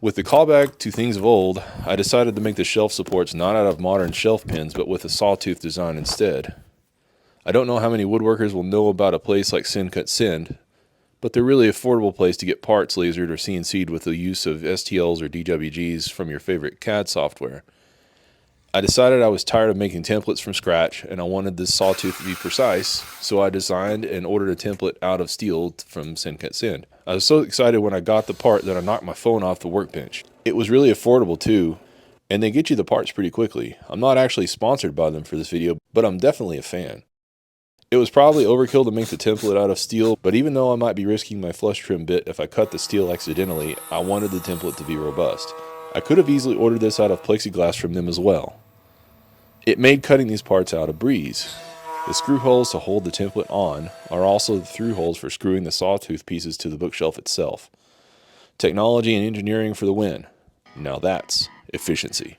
With the callback to things of old, I decided to make the shelf supports not out of modern shelf pins, but with a sawtooth design instead. I don't know how many woodworkers will know about a place like Sin Cut Send, but they're really affordable place to get parts lasered or CNC'd with the use of STLs or DWGs from your favorite CAD software. I decided I was tired of making templates from scratch and I wanted this sawtooth to be precise, so I designed and ordered a template out of steel from Sin Cut Send. I was so excited when I got the part that I knocked my phone off the workbench. It was really affordable too, and they get you the parts pretty quickly. I'm not actually sponsored by them for this video, but I'm definitely a fan. It was probably overkill to make the template out of steel, but even though I might be risking my flush trim bit if I cut the steel accidentally, I wanted the template to be robust. I could have easily ordered this out of plexiglass from them as well. It made cutting these parts out a breeze. The screw holes to hold the template on are also the through holes for screwing the sawtooth pieces to the bookshelf itself. Technology and engineering for the win. Now that's efficiency.